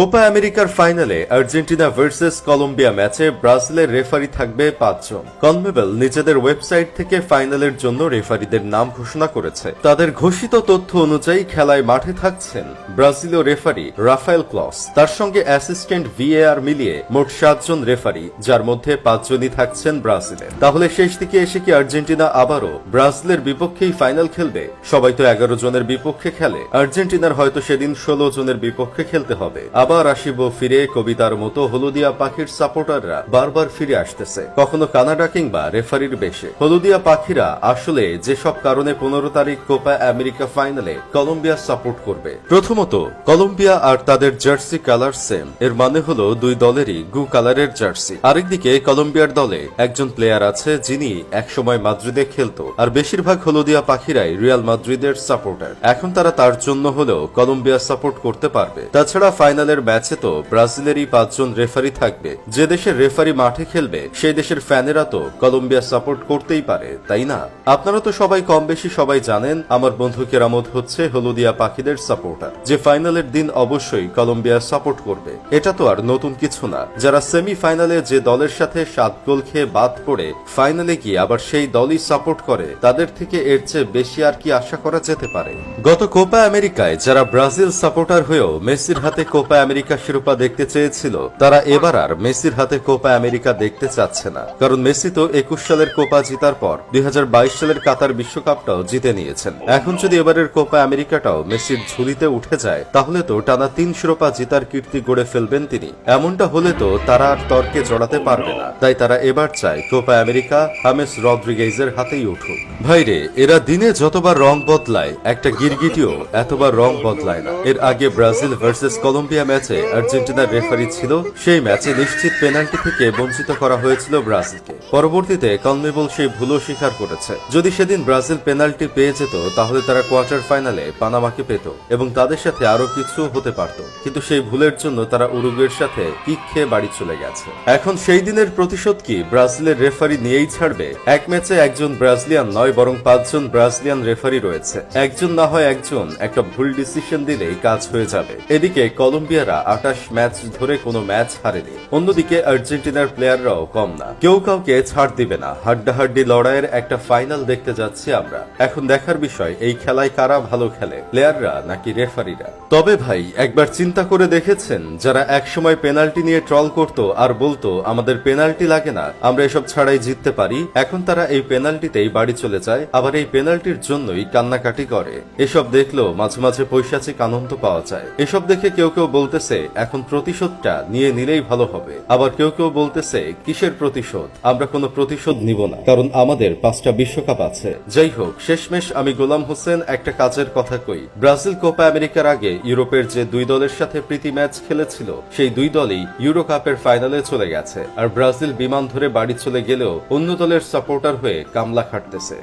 Copa আমেরিকার ফাইনালে Argentina versus Colombia ম্যাচে ব্রাজিলের রেফারি থাকবে ৫ জন। কনমেবল নিজেদের ওয়েবসাইট থেকে ফাইনালের জন্য রেফারিদের নাম ঘোষণা করেছে। তাদের ঘোষিত তথ্য অনুযায়ী খেলায় মাঠে থাকছেন ব্রাজিলীয় রেফারি রাফায়েল ক্লস, তার সঙ্গে অ্যাসিস্ট্যান্ট ভিএআর মিলিয়ে মোট ৭ জন রেফারি, যার মধ্যে ৫ জনই থাকছেন ব্রাজিলের। তাহলে শেষ দিকে এসে কি আর্জেন্টিনা আবারও ব্রাজিলের বিপক্ষেই ফাইনাল খেলবে? সবাই তো ১১ জনের বিপক্ষে খেলে, আর্জেন্টিনার হয়তো সেদিন ১৬ জনের বিপক্ষে খেলতে হবে। আবার আসিব ফিরে কবিতার মতো হলুদিয়া পাখির সাপোর্টাররা বারবার ফিরে আসতেছে, কখনো কানাডা কিংবা রেফারির বেশে। হলুদিয়া পাখিরা আসলে যেসব কারণে ১৫ তারিখ কোপা আমেরিকা ফাইনালে কলম্বিয়া সাপোর্ট করবে। প্রথমত, কলম্বিয়া আর তাদের জার্সি কালার সেম, এর মানে হলো দুই দলেরই গু কালারের জার্সি। আরেকদিকে কলম্বিয়ার দলে একজন প্লেয়ার আছে যিনি একসময় মাদ্রিদে খেলতো, আর বেশিরভাগ হলুদিয়া পাখিরাই রিয়াল মাদ্রিদের সাপোর্টার। এখন তারা তার জন্য হলেও কলম্বিয়া সাপোর্ট করতে পারবে। তাছাড়া ফাইনালের ম্যাচে তো ব্রাজিলেরই ৫ জন রেফারি থাকবে। যে দেশের রেফারি মাঠে খেলবে সেই দেশের ফ্যানেরা তো কলম্বিয়া সাপোর্ট করতেই পারে, তাই না? আপনারা তো সবাই কম বেশি সবাই জানেন আমার বন্ধু কেরামত হচ্ছে হলুদিয়া পাখিদের সাপোর্টার, যে ফাইনালের দিন অবশ্যই কলম্বিয়া সাপোর্ট করবে। এটা তো আর নতুন কিছু না। যারা সেমিফাইনালে যে দলের সাথে ৭ গোল খেয়ে বাদ পড়ে ফাইনালে গিয়ে আবার সেই দলই সাপোর্ট করে, তাদের থেকে এর চেয়ে বেশি আর কি আশা করা যেতে পারে? গত কোপা আমেরিকায় যারা ব্রাজিল সাপোর্টার হয়েও মেসির হাতে কোপা আমেরিকা শিরোপা দেখতে চেয়েছিল, তারা এবার আর মেসির হাতে কোপা আমেরিকা দেখতে চাচ্ছে না। কারণ মেসি তো ২১ সালের কোপা জিতার পর ২০২২ সালের কাতার বিশ্বকাপটাও জিতে নিয়েছেন। এখন যদি এবারের কোপা আমেরিকাটাও মেসির ঝুলিতে উঠে যায়, তাহলে তো টানা ৩ শিরোপা জিতার কীর্তি গড়ে ফেলবেন তিনি। এমনটা হলে তো তারা আর তর্কে জড়াতে পারবে না। তাই তারা এবার চায় কোপা আমেরিকা হামেস রদ্রিগেজের হাতেই উঠুক। ভাইরে, এরা দিনে যতবার রং বদলায়, একটা গিরগিটিও এতবার রং বদলায় না। এর আগে ব্রাজিল ভার্সেস কলম্বিয়া ম্যাচে আর্জেন্টিনার রেফারি ছিল, সেই ম্যাচে নিশ্চিত পেনাল্টি থেকে বঞ্চিত করা হয়েছিল ব্রাজিলকে। পরবর্তীতে কনমেবল সেই ভুলও স্বীকার করেছে। যদি সেদিন ব্রাজিল পেনাল্টি পেয়ে যেত, তাহলে তারা কোয়ার্টার ফাইনালে পানামাকে পেত এবং তাদের সাথে আরো কিছু হতে পারত। কিন্তু সেই ভুলের জন্য তারা উরুগুয়ের সাথে কিক খেয়ে বাড়ি চলে গেছে। এখন সেই দিনের প্রতিশোধ কি ব্রাজিলের রেফারি নিয়েই ছাড়বে? এক ম্যাচে একজন ব্রাজিলিয়ান নয়, বরং ৫ জন ব্রাজিলিয়ান রেফারি রয়েছে। একজন না হয় একজন একটা ভুল ডিসিশন দিলেই কাজ হয়ে যাবে। এদিকে কলম্বিয়ারা ২৮ ম্যাচ ধরে কোনো ম্যাচ হারেনি। অন্যদিকে আর্জেন্টিনার প্লেয়াররাও কম না, কেউ কাউকে ছাড় দিবে না। হাড্ডাহাড্ডি লড়াইয়ের একটা ফাইনাল দেখতে যাচ্ছি আমরা। এখন দেখার বিষয় এই খেলায় কারা ভালো খেলে, প্লেয়াররা নাকি রেফারিরা। তবে ভাই, একবার চিন্তা করে দেখেছেন, যারা একসময় পেনাল্টি নিয়ে ট্রল করত আর বলতো আমাদের পেনাল্টি লাগে না, আমরা এসব ছাড়াই জিততে পারি, এখন তারা এই পেনাল্টিতেই বাড়ি চলে যায়, আবার এই পেনাল্টির জন্যই কান্নাকাটি করে। এসব দেখলেও মাঝে মাঝে পৈশাচিক আনন্দ পাওয়া যায়। এসব দেখে কেউ কেউ বলতেছে এখন প্রতিশোধটা নিয়ে নিলেই ভালো হবে, আবার কেউ কেউ বলতেছে কিসের প্রতিশোধ, আমরা কোনো প্রতিশোধ নিব না, কারণ আমাদের ৫টা বিশ্বকাপ আছে। যাই হোক, শেষমেশ আমি গোলাম হোসেন একটা কাজের কথা কই। ব্রাজিল কোপা আমেরিকার আগে ইউরোপের যে দুই দলের সাথে প্রীতি ম্যাচ খেলেছিল, সেই দুই দলই ইউরো কাপের ফাইনালে চলে গেছে। আর ব্রাজিল বিমান ধরে বাড়ি চলে গেলেও অন্য দলের সাপোর্টার হয়ে কামলা খাটতেছে।